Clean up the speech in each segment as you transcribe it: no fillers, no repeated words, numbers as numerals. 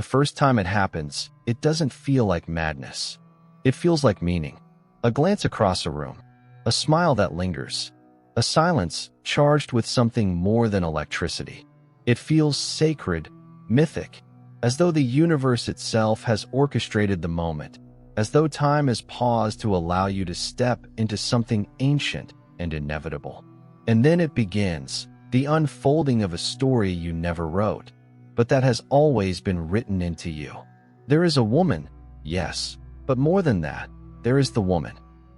The first time it happens, it doesn't feel like madness. It feels like meaning. A glance across a room. A smile that lingers. A silence charged with something more than electricity. It feels sacred, mythic, as though the universe itself has orchestrated the moment, as though time has paused to allow you to step into something ancient and inevitable. And then it begins, the unfolding of a story you never wrote, but that has always been written into you. There is a woman, yes, but more than that, there is the woman.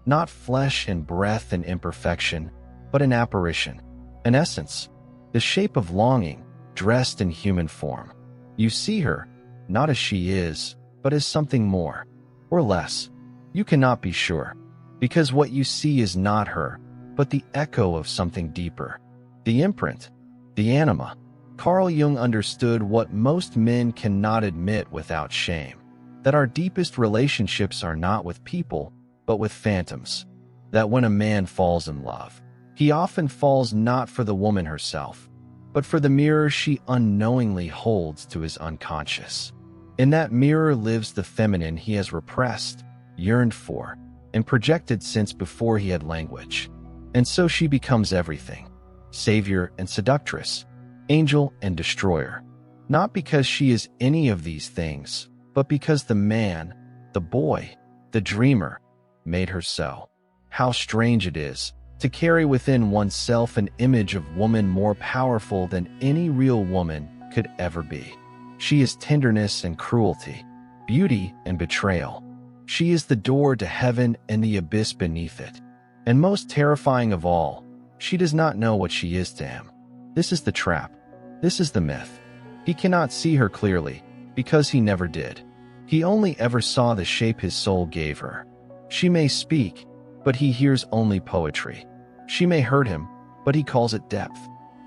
Not flesh and breath and imperfection, but an apparition, an essence, the shape of longing, dressed in human form. You see her, not as she is, but as something more, or less. You cannot be sure, because what you see is not her, but the echo of something deeper. The imprint, the anima. Carl Jung understood what most men cannot admit without shame, that our deepest relationships are not with people, but with phantoms. That when a man falls in love, he often falls not for the woman herself, but for the mirror she unknowingly holds to his unconscious. In that mirror lives the feminine he has repressed, yearned for, and projected since before he had language. And so she becomes everything, savior and seductress, angel and destroyer. Not because she is any of these things, but because the man, the boy, the dreamer, made her so. How strange it is to carry within oneself an image of woman more powerful than any real woman could ever be. She is tenderness and cruelty, beauty and betrayal. She is the door to heaven and the abyss beneath it. And most terrifying of all, she does not know what she is to him. This is the trap. This is the myth. He cannot see her clearly, because he never did. He only ever saw the shape his soul gave her. She may speak, but he hears only poetry. She may hurt him, but he calls it depth.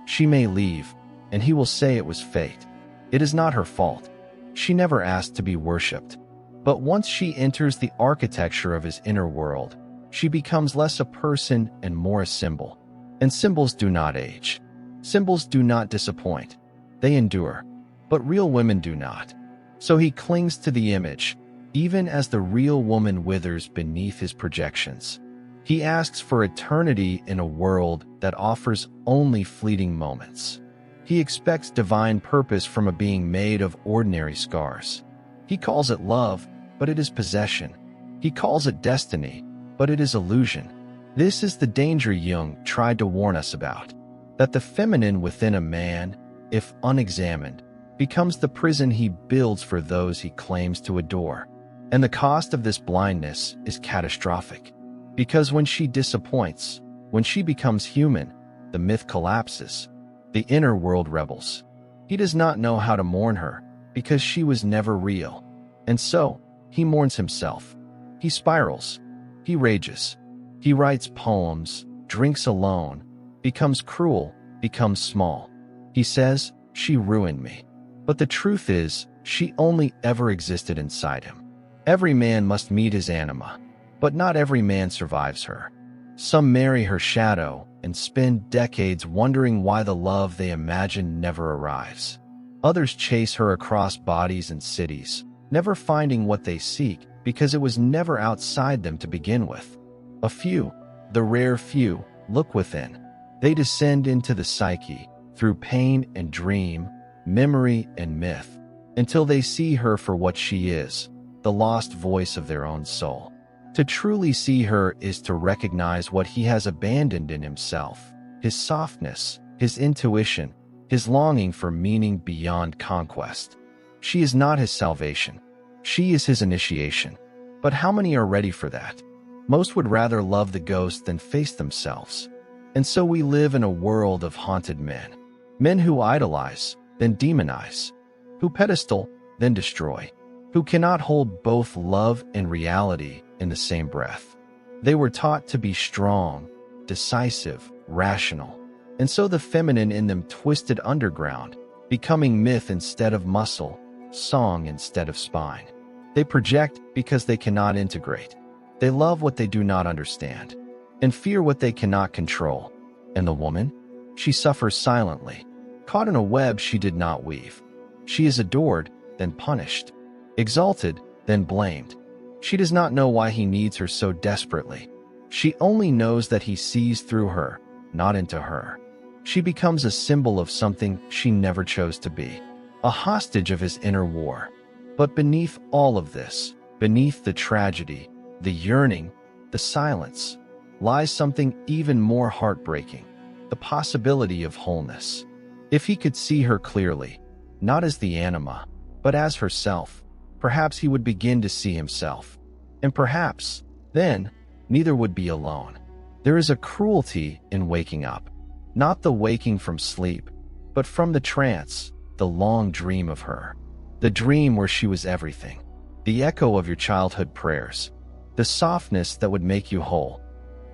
She may leave, and he will say it was fate. It is not her fault. She never asked to be worshipped. But once she enters the architecture of his inner world, she becomes less a person and more a symbol. And symbols do not age. Symbols do not disappoint. They endure. But real women do not. So he clings to the image, even as the real woman withers beneath his projections. He asks for eternity in a world that offers only fleeting moments. He expects divine purpose from a being made of ordinary scars. He calls it love, but it is possession. He calls it destiny, but it is illusion. This is the danger Jung tried to warn us about, that the feminine within a man, if unexamined, becomes the prison he builds for those he claims to adore. And the cost of this blindness is catastrophic, because when she disappoints, when she becomes human, the myth collapses. The inner world rebels. He does not know how to mourn her, because she was never real. And so, he mourns himself. He spirals. He rages. He writes poems, drinks alone, becomes cruel, becomes small. He says, "She ruined me." But the truth is, she only ever existed inside him. Every man must meet his anima, but not every man survives her. Some marry her shadow and spend decades wondering why the love they imagined never arrives. Others chase her across bodies and cities, never finding what they seek because it was never outside them to begin with. A few, the rare few, look within. They descend into the psyche through pain and dream, memory and myth, until they see her for what she is, the lost voice of their own soul. To truly see her is to recognize what he has abandoned in himself, his softness, his intuition, his longing for meaning beyond conquest. She is not his salvation. She is his initiation. But how many are ready for that? Most would rather love the ghost than face themselves. And so we live in a world of haunted men. Men who idolize, then demonize. Who pedestal, then destroy. Who cannot hold both love and reality in the same breath. They were taught to be strong, decisive, rational. And so the feminine in them twisted underground, becoming myth instead of muscle, song instead of spine. They project because they cannot integrate. They love what they do not understand, and fear what they cannot control. And the woman? She suffers silently, caught in a web she did not weave. She is adored, then punished, exalted, then blamed. She does not know why he needs her so desperately. She only knows that he sees through her, not into her. She becomes a symbol of something she never chose to be, a hostage of his inner war. But beneath all of this, beneath the tragedy, the yearning, the silence, lies something even more heartbreaking, the possibility of wholeness. If he could see her clearly, not as the anima, but as herself, perhaps he would begin to see himself. And perhaps, then, neither would be alone. There is a cruelty in waking up, not the waking from sleep, but from the trance, the long dream of her, the dream where she was everything, the echo of your childhood prayers, the softness that would make you whole,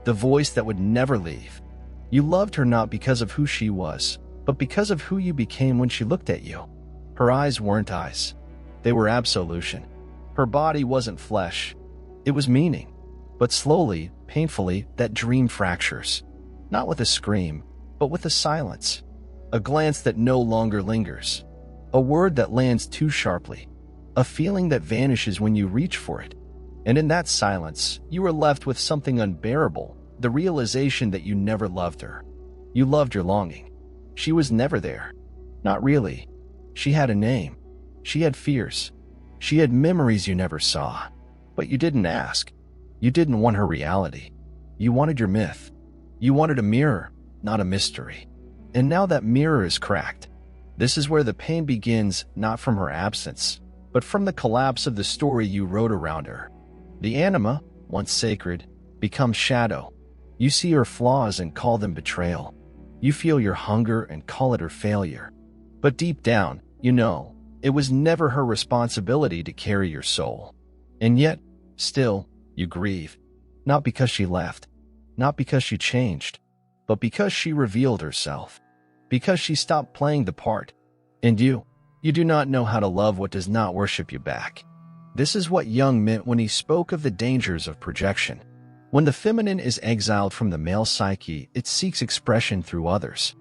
the voice that would never leave. You loved her not because of who she was, but because of who you became when she looked at you. Her eyes weren't eyes. They were absolution. Her body wasn't flesh. It was meaning. But slowly, painfully, that dream fractures. Not with a scream, but with a silence. A glance that no longer lingers. A word that lands too sharply. A feeling that vanishes when you reach for it. And in that silence, you are left with something unbearable, the realization that you never loved her. You loved your longing. She was never there. Not really. She had a name. She had fears. She had memories you never saw. But you didn't ask. You didn't want her reality. You wanted your myth. You wanted a mirror, not a mystery. And now that mirror is cracked. This is where the pain begins, not from her absence, but from the collapse of the story you wrote around her. The anima, once sacred, becomes shadow. You see her flaws and call them betrayal. You feel your hunger and call it her failure. But deep down, you know, it was never her responsibility to carry your soul. And yet, still, you grieve. Not because she left, not because she changed, but because she revealed herself. Because she stopped playing the part. And you do not know how to love what does not worship you back. This is what Jung meant when he spoke of the dangers of projection. When the feminine is exiled from the male psyche, it seeks expression through others.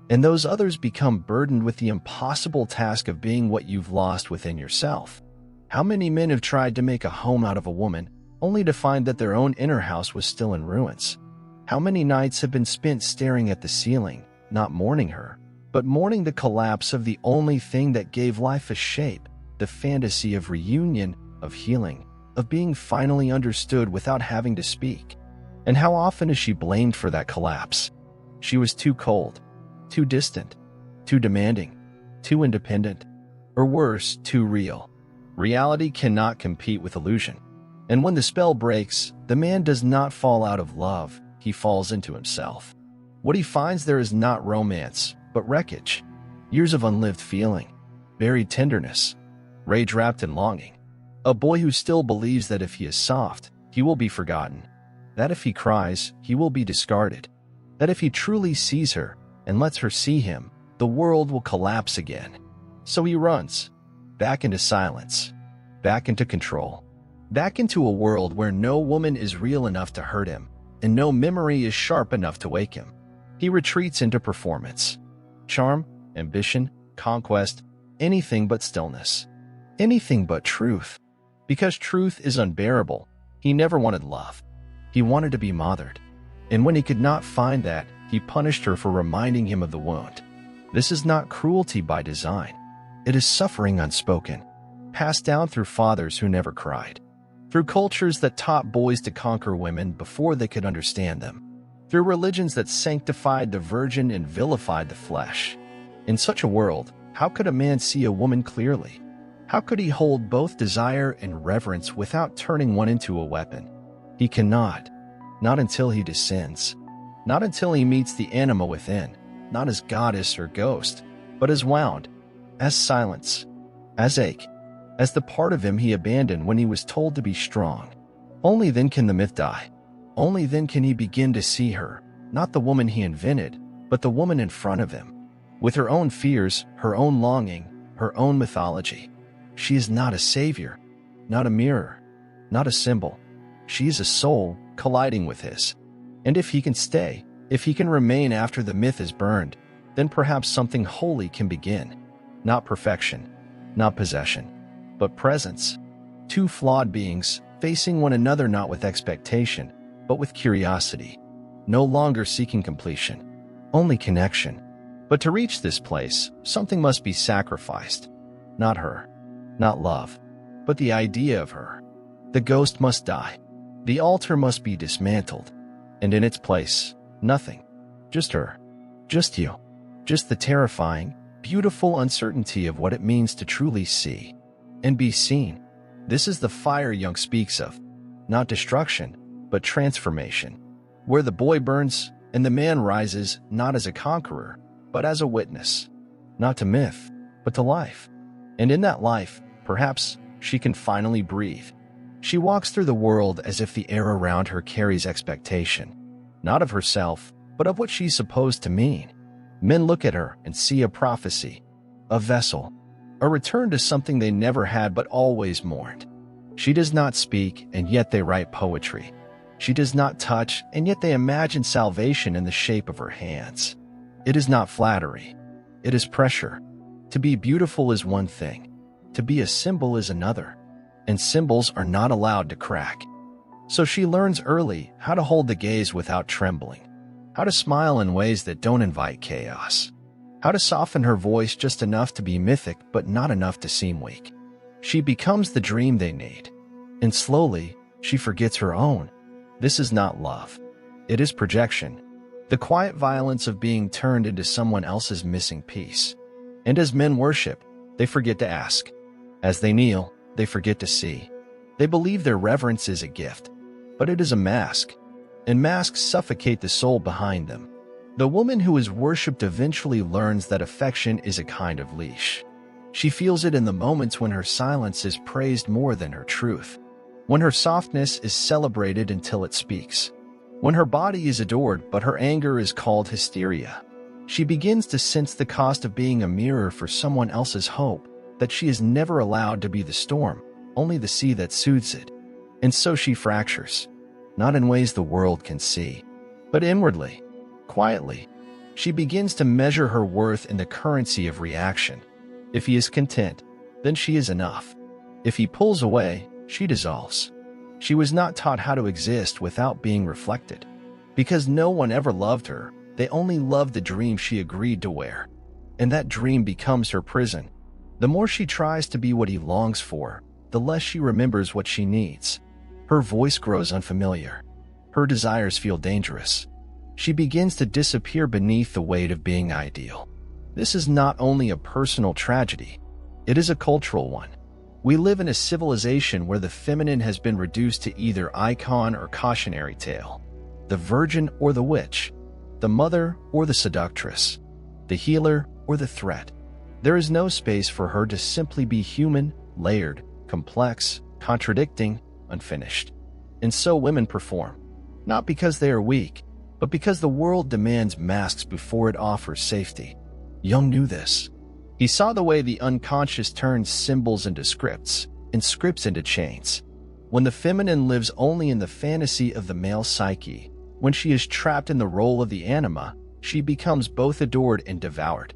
And those others become burdened with the impossible task of being what you've lost within yourself. How many men have tried to make a home out of a woman, only to find that their own inner house was still in ruins? How many nights have been spent staring at the ceiling, not mourning her, but mourning the collapse of the only thing that gave life a shape, the fantasy of reunion, of healing, of being finally understood without having to speak? And how often is she blamed for that collapse? She was too cold, too distant, too demanding, too independent, or worse, too real. Reality cannot compete with illusion. And when the spell breaks, the man does not fall out of love, he falls into himself. What he finds there is not romance, but wreckage. Years of unlived feeling, buried tenderness, rage wrapped in longing. A boy who still believes that if he is soft, he will be forgotten. That if he cries, he will be discarded. That if he truly sees her and lets her see him, the world will collapse again. So he runs, back into silence, back into control, back into a world where no woman is real enough to hurt him, and no memory is sharp enough to wake him. He retreats into performance. Charm, ambition, conquest, anything but stillness. Anything but truth. Because truth is unbearable, he never wanted love. He wanted to be mothered. And when he could not find that, he punished her for reminding him of the wound. This is not cruelty by design. It is suffering unspoken, passed down through fathers who never cried, through cultures that taught boys to conquer women before they could understand them, through religions that sanctified the virgin and vilified the flesh. In such a world, how could a man see a woman clearly? How could he hold both desire and reverence without turning one into a weapon? He cannot, not until he descends, not until he meets the anima within, not as goddess or ghost, but as wound, as silence, as ache, as the part of him he abandoned when he was told to be strong. Only then can the myth die. Only then can he begin to see her, not the woman he invented, but the woman in front of him, with her own fears, her own longing, her own mythology. She is not a savior, not a mirror, not a symbol. She is a soul colliding with his. And if he can stay, if he can remain after the myth is burned, then perhaps something holy can begin. Not perfection, not possession, but presence. Two flawed beings, facing one another not with expectation, but with curiosity. No longer seeking completion, only connection. But to reach this place, something must be sacrificed. Not her, not love, but the idea of her. The ghost must die. The altar must be dismantled. And in its place, nothing. Just her. Just you. Just the terrifying, beautiful uncertainty of what it means to truly see and be seen. This is the fire Jung speaks of. Not destruction, but transformation. Where the boy burns and the man rises not as a conqueror, but as a witness. Not to myth, but to life. And in that life, perhaps, she can finally breathe. She walks through the world as if the air around her carries expectation. Not of herself, but of what she's supposed to mean. Men look at her and see a prophecy, a vessel, a return to something they never had but always mourned. She does not speak, and yet they write poetry. She does not touch, and yet they imagine salvation in the shape of her hands. It is not flattery. It is pressure. To be beautiful is one thing. To be a symbol is another. And symbols are not allowed to crack. So she learns early how to hold the gaze without trembling, how to smile in ways that don't invite chaos, how to soften her voice just enough to be mythic but not enough to seem weak. She becomes the dream they need, and slowly she forgets her own. This is not love. It is projection, the quiet violence of being turned into someone else's missing piece. And as men worship, they forget to ask. As they kneel, they forget to see. They believe their reverence is a gift, but it is a mask, and masks suffocate the soul behind them. The woman who is worshipped eventually learns that affection is a kind of leash. She feels it in the moments when her silence is praised more than her truth, when her softness is celebrated until it speaks, when her body is adored but her anger is called hysteria. She begins to sense the cost of being a mirror for someone else's hope, that she is never allowed to be the storm, only the sea that soothes it. And so she fractures, not in ways the world can see, but inwardly, quietly. She begins to measure her worth in the currency of reaction. If he is content, then she is enough. If he pulls away, she dissolves. She was not taught how to exist without being reflected. Because no one ever loved her, they only loved the dream she agreed to wear. And that dream becomes her prison. The more she tries to be what he longs for, the less she remembers what she needs. Her voice grows unfamiliar. Her desires feel dangerous. She begins to disappear beneath the weight of being ideal. This is not only a personal tragedy, it is a cultural one. We live in a civilization where the feminine has been reduced to either icon or cautionary tale, the virgin or the witch, the mother or the seductress, the healer or the threat. There is no space for her to simply be human, layered, complex, contradicting, unfinished. And so women perform, not because they are weak, but because the world demands masks before it offers safety. Jung knew this. He saw the way the unconscious turns symbols into scripts, and scripts into chains. When the feminine lives only in the fantasy of the male psyche, when she is trapped in the role of the anima, she becomes both adored and devoured.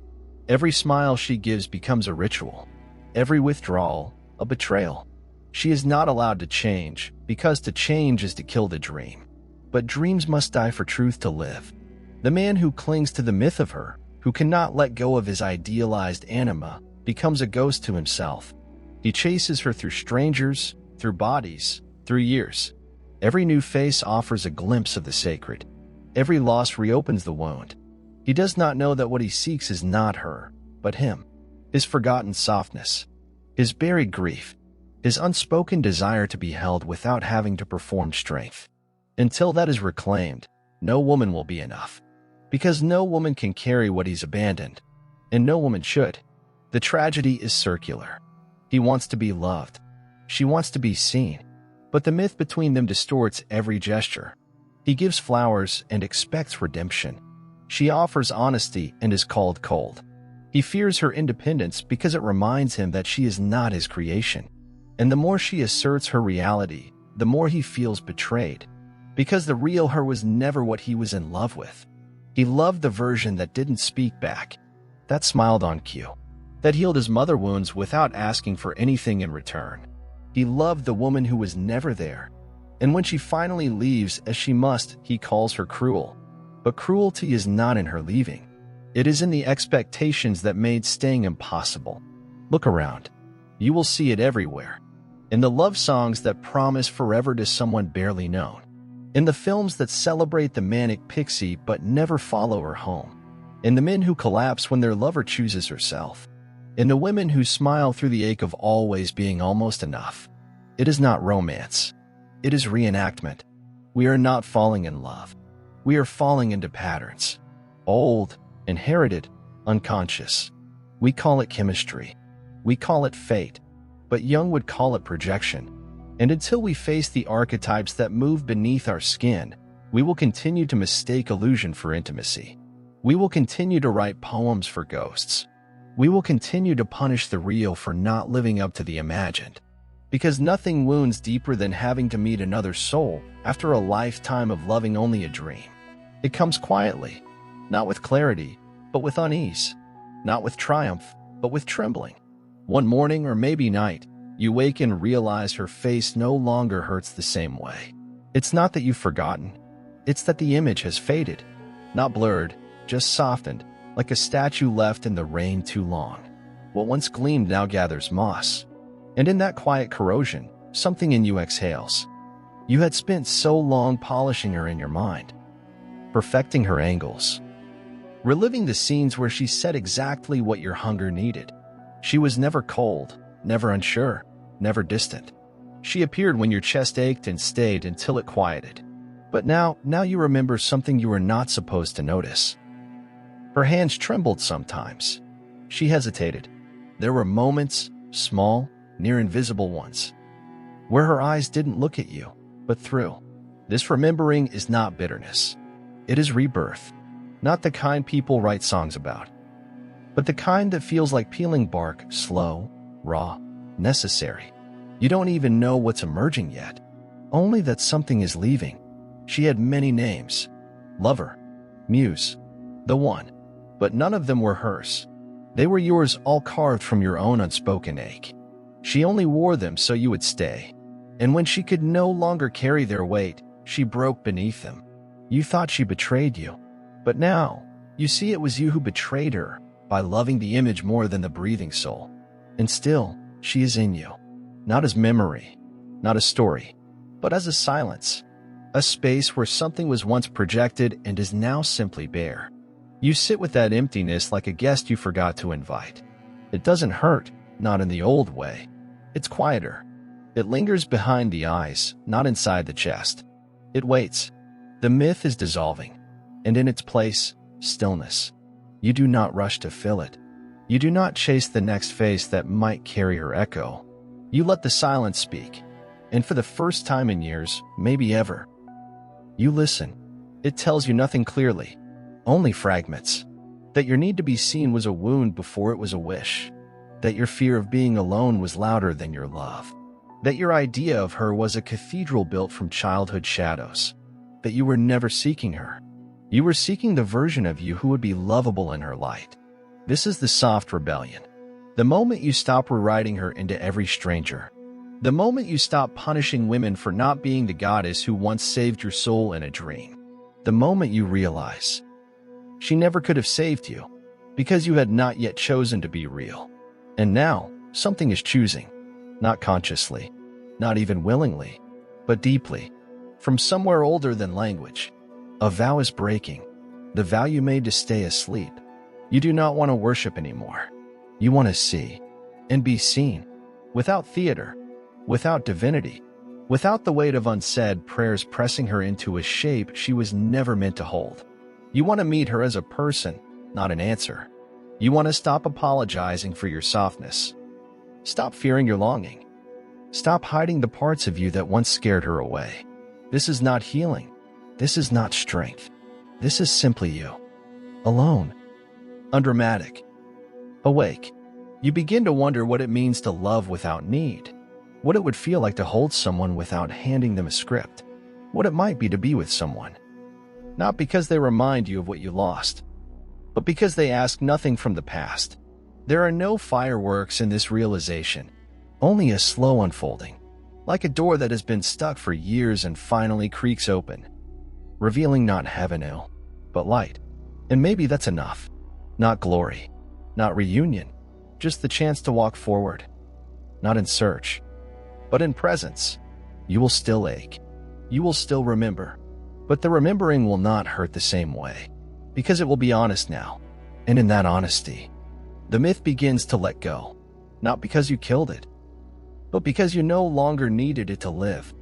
Every smile she gives becomes a ritual. Every withdrawal, a betrayal. She is not allowed to change, because to change is to kill the dream. But dreams must die for truth to live. The man who clings to the myth of her, who cannot let go of his idealized anima, becomes a ghost to himself. He chases her through strangers, through bodies, through years. Every new face offers a glimpse of the sacred. Every loss reopens the wound. He does not know that what he seeks is not her, but him. His forgotten softness, his buried grief, his unspoken desire to be held without having to perform strength. Until that is reclaimed, no woman will be enough. Because no woman can carry what he's abandoned, and no woman should. The tragedy is circular. He wants to be loved. She wants to be seen. But the myth between them distorts every gesture. He gives flowers and expects redemption. She offers honesty and is called cold. He fears her independence because it reminds him that she is not his creation. And the more she asserts her reality, the more he feels betrayed. Because the real her was never what he was in love with. He loved the version that didn't speak back, that smiled on cue, that healed his mother wounds without asking for anything in return. He loved the woman who was never there. And when she finally leaves, as she must, he calls her cruel. But cruelty is not in her leaving. It is in the expectations that made staying impossible. Look around. You will see it everywhere. In the love songs that promise forever to someone barely known. In the films that celebrate the manic pixie but never follow her home. In the men who collapse when their lover chooses herself. In the women who smile through the ache of always being almost enough. It is not romance. It is reenactment. We are not falling in love. We are falling into patterns. Old, inherited, unconscious. We call it chemistry. We call it fate. But Jung would call it projection. And until we face the archetypes that move beneath our skin, we will continue to mistake illusion for intimacy. We will continue to write poems for ghosts. We will continue to punish the real for not living up to the imagined. Because nothing wounds deeper than having to meet another soul after a lifetime of loving only a dream. It comes quietly, not with clarity, but with unease. Not with triumph, but with trembling. One morning or maybe night, you wake and realize her face no longer hurts the same way. It's not that you've forgotten. It's that the image has faded. Not blurred, just softened, like a statue left in the rain too long. What once gleamed now gathers moss. And in that quiet corrosion, something in you exhales. You had spent so long polishing her in your mind, perfecting her angles, reliving the scenes where she said exactly what your hunger needed. She was never cold, never unsure, never distant. She appeared when your chest ached and stayed until it quieted. But now you remember something you were not supposed to notice. Her hands trembled sometimes. She hesitated. There were moments, small, near invisible ones, where her eyes didn't look at you, but through. This remembering is not bitterness. It is rebirth. Not the kind people write songs about, but the kind that feels like peeling bark, slow, raw, necessary. You don't even know what's emerging yet, only that something is leaving. She had many names. Lover, muse, the one. But none of them were hers. They were yours, all carved from your own unspoken ache. She only wore them so you would stay. And when she could no longer carry their weight, she broke beneath them. You thought she betrayed you. But now, you see it was you who betrayed her by loving the image more than the breathing soul. And still, she is in you. Not as memory, not a story, but as a silence. A space where something was once projected and is now simply bare. You sit with that emptiness like a guest you forgot to invite. It doesn't hurt, not in the old way. It's quieter. It lingers behind the eyes, not inside the chest. It waits. The myth is dissolving, and in its place, stillness. You do not rush to fill it. You do not chase the next face that might carry her echo. You let the silence speak, and for the first time in years, maybe ever, you listen. It tells you nothing clearly, only fragments. That your need to be seen was a wound before it was a wish. That your fear of being alone was louder than your love. That your idea of her was a cathedral built from childhood shadows. That you were never seeking her. You were seeking the version of you who would be lovable in her light. This is the soft rebellion. The moment you stop rewriting her into every stranger. The moment you stop punishing women for not being the goddess who once saved your soul in a dream. The moment you realize she never could have saved you because you had not yet chosen to be real. And now, something is choosing, not consciously, not even willingly, but deeply, from somewhere older than language. A vow is breaking, the vow you made to stay asleep. You do not want to worship anymore. You want to see and be seen, without theater, without divinity, without the weight of unsaid prayers pressing her into a shape she was never meant to hold. You want to meet her as a person, not an answer. You want to stop apologizing for your softness. Stop fearing your longing. Stop hiding the parts of you that once scared her away. This is not healing. This is not strength. This is simply you. Alone. Undramatic. Awake. You begin to wonder what it means to love without need. What it would feel like to hold someone without handing them a script. What it might be to be with someone. Not because they remind you of what you lost, but because they ask nothing from the past. There are no fireworks in this realization, only a slow unfolding, like a door that has been stuck for years and finally creaks open, revealing not heaven, but light. And maybe that's enough. Not glory, not reunion, just the chance to walk forward. Not in search, but in presence. You will still ache. You will still remember. But the remembering will not hurt the same way, because it will be honest now. And in that honesty, the myth begins to let go. Not because you killed it, but because you no longer needed it to live.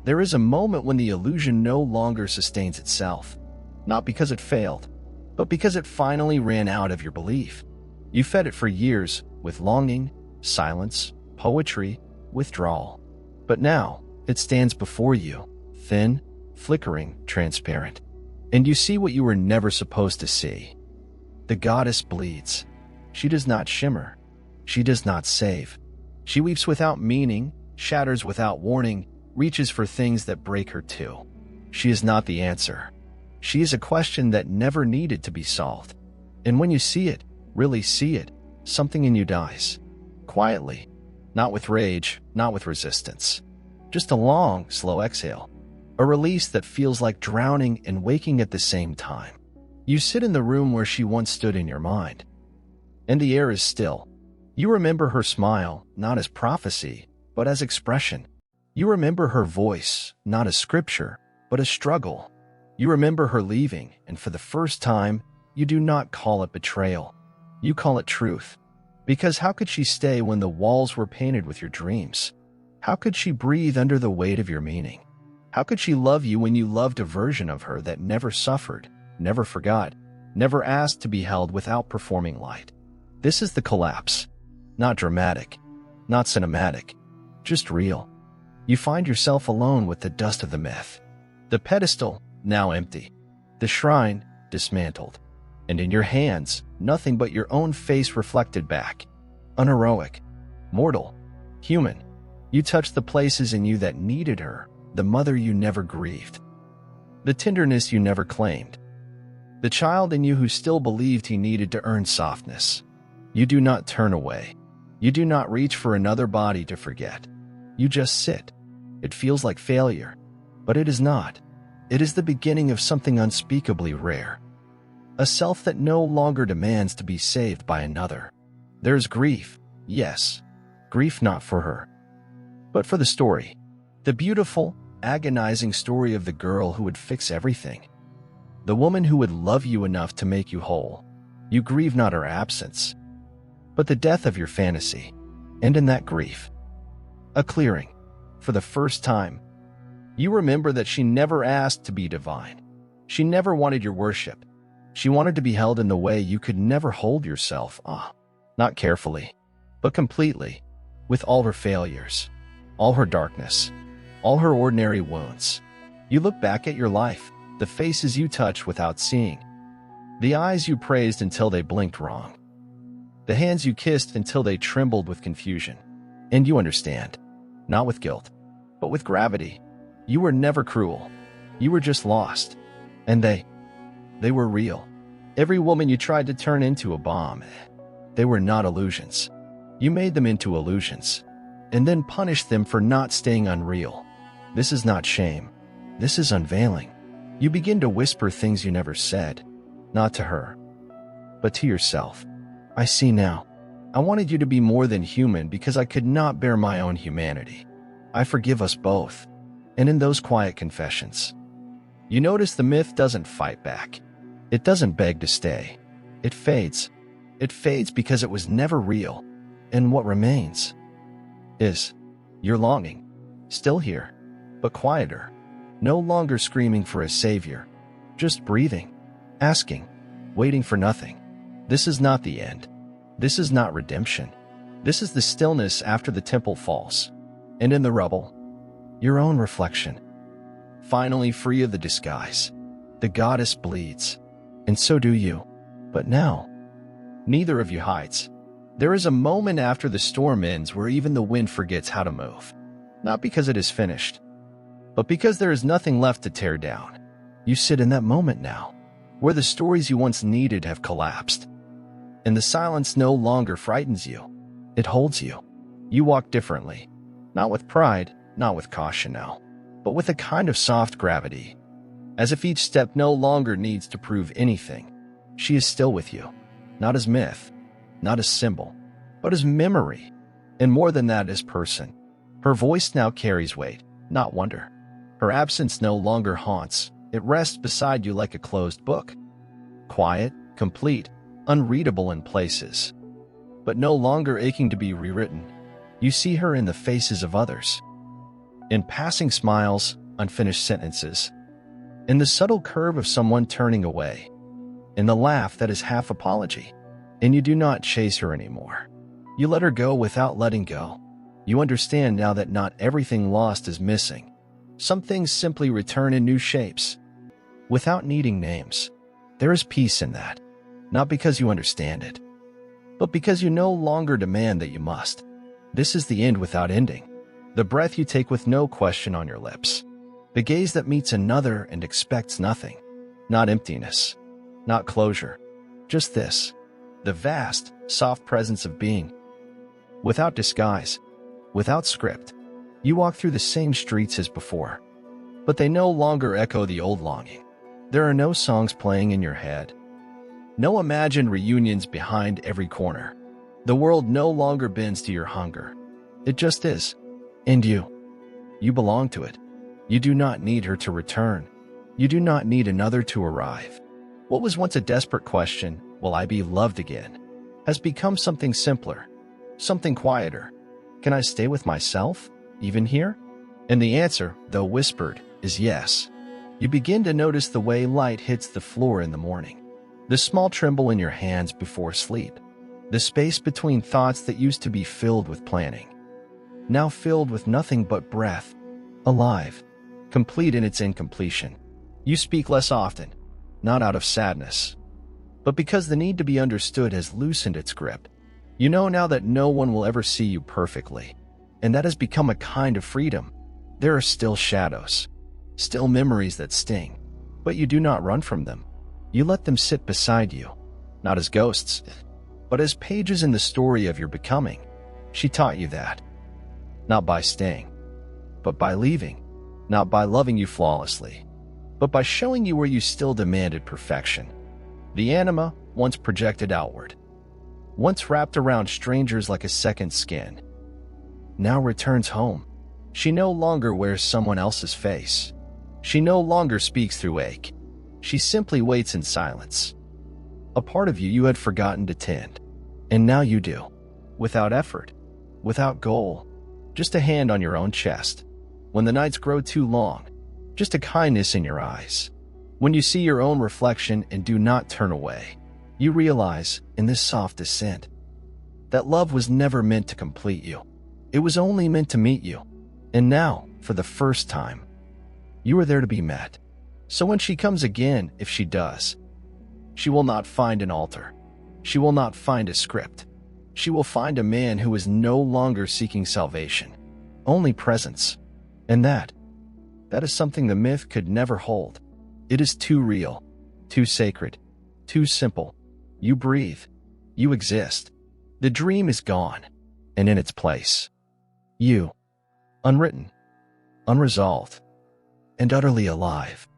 There is a moment when the illusion no longer sustains itself, not because it failed, but because it finally ran out of your belief. You fed it for years with longing, silence, poetry, withdrawal. But now it stands before you, thin, flickering, transparent. And you see what you were never supposed to see. The goddess bleeds. She does not shimmer. She does not save. She weeps without meaning, shatters without warning, reaches for things that break her too. She is not the answer. She is a question that never needed to be solved. And when you see it, really see it, something in you dies. Quietly. Not with rage, not with resistance. Just a long, slow exhale. A release that feels like drowning and waking at the same time. You sit in the room where she once stood in your mind. And the air is still. You remember her smile, not as prophecy, but as expression. You remember her voice, not as scripture, but as struggle. You remember her leaving, and for the first time, you do not call it betrayal. You call it truth. Because how could she stay when the walls were painted with your dreams? How could she breathe under the weight of your meaning? How could she love you when you loved a version of her that never suffered, never forgot, never asked to be held without performing light? This is the collapse. Not dramatic, not cinematic, just real. You find yourself alone with the dust of the myth. The pedestal, now empty. The shrine, dismantled. And in your hands, nothing but your own face reflected back. Unheroic, mortal, human. You touched the places in you that needed her, the mother you never grieved. The tenderness you never claimed. The child in you who still believed he needed to earn softness. You do not turn away. You do not reach for another body to forget. You just sit. It feels like failure, but it is not. It is the beginning of something unspeakably rare. A self that no longer demands to be saved by another. There's grief, yes. Grief not for her, but for the story. The beautiful, agonizing story of the girl who would fix everything. The woman who would love you enough to make you whole. You grieve not her absence, but the death of your fantasy. And in that grief, a clearing. For the first time, you remember that she never asked to be divine. She never wanted your worship. She wanted to be held in the way you could never hold yourself. Not carefully, but completely, with all her failures, all her darkness, all her ordinary wounds. You look back at your life, the faces you touched without seeing, the eyes you praised until they blinked wrong, the hands you kissed until they trembled with confusion. And you understand, not with guilt, but with gravity. You were never cruel. You were just lost. And they were real. Every woman you tried to turn into a bomb, they were not illusions. You made them into illusions, and then punished them for not staying unreal. This is not shame. This is unveiling. You begin to whisper things you never said, not to her, but to yourself. I see now. I wanted you to be more than human because I could not bear my own humanity. I forgive us both. And in those quiet confessions, you notice the myth doesn't fight back. It doesn't beg to stay. It fades. It fades because it was never real. And what remains is your longing, still here, but quieter, no longer screaming for a savior, just breathing, asking, waiting for nothing. This is not the end. This is not redemption. This is the stillness after the temple falls. And in the rubble, your own reflection. Finally free of the disguise. The goddess bleeds. And so do you. But now, neither of you hides. There is a moment after the storm ends where even the wind forgets how to move. Not because it is finished, but because there is nothing left to tear down. You sit in that moment now, where the stories you once needed have collapsed. and the silence no longer frightens you. It holds you. You walk differently, not with pride, not with caution now, but with a kind of soft gravity, as if each step no longer needs to prove anything. She is still with you, not as myth, not as symbol, but as memory, and more than that, as person. Her voice now carries weight, not wonder. Her absence no longer haunts. It rests beside you like a closed book. Quiet, complete, unreadable in places, but no longer aching to be rewritten. You see her in the faces of others, in passing smiles, unfinished sentences, in the subtle curve of someone turning away, in the laugh that is half apology. And you do not chase her anymore. You let her go without letting go. You understand now that not everything lost is missing. Some things simply return in new shapes, without needing names. There is peace in that, not because you understand it, but because you no longer demand that you must. This is the end without ending. The breath you take with no question on your lips. The gaze that meets another and expects nothing. Not emptiness, not closure, just this. The vast, soft presence of being. Without disguise, without script, you walk through the same streets as before, but they no longer echo the old longing. There are no songs playing in your head, no imagined reunions behind every corner. The world no longer bends to your hunger. It just is. And you belong to it. You do not need her to return. You do not need another to arrive. What was once a desperate question, will I be loved again, has become something simpler, something quieter. Can I stay with myself, even here? And the answer, though whispered, is yes. You begin to notice the way light hits the floor in the morning, the small tremble in your hands before sleep, the space between thoughts that used to be filled with planning, now filled with nothing but breath, alive, complete in its incompletion. You speak less often, not out of sadness, but because the need to be understood has loosened its grip. You know now that no one will ever see you perfectly, and that has become a kind of freedom. There are still shadows, still memories that sting, but you do not run from them. You let them sit beside you, not as ghosts, but as pages in the story of your becoming. She taught you that, not by staying, but by leaving, not by loving you flawlessly, but by showing you where you still demanded perfection. The anima, once projected outward, once wrapped around strangers like a second skin, now returns home. She no longer wears someone else's face. She no longer speaks through ache. She simply waits in silence. A part of you had forgotten to tend, and now you do, without effort, without goal, just a hand on your own chest. When the nights grow too long, just a kindness in your eyes. When you see your own reflection and do not turn away, you realize, in this soft descent, that love was never meant to complete you. It was only meant to meet you. And now, for the first time, you are there to be met. So when she comes again, if she does, she will not find an altar. She will not find a script. She will find a man who is no longer seeking salvation, only presence. And that is something the myth could never hold. It is too real, too sacred, too simple. You breathe. You exist. The dream is gone, and in its place, you, unwritten, unresolved, and utterly alive.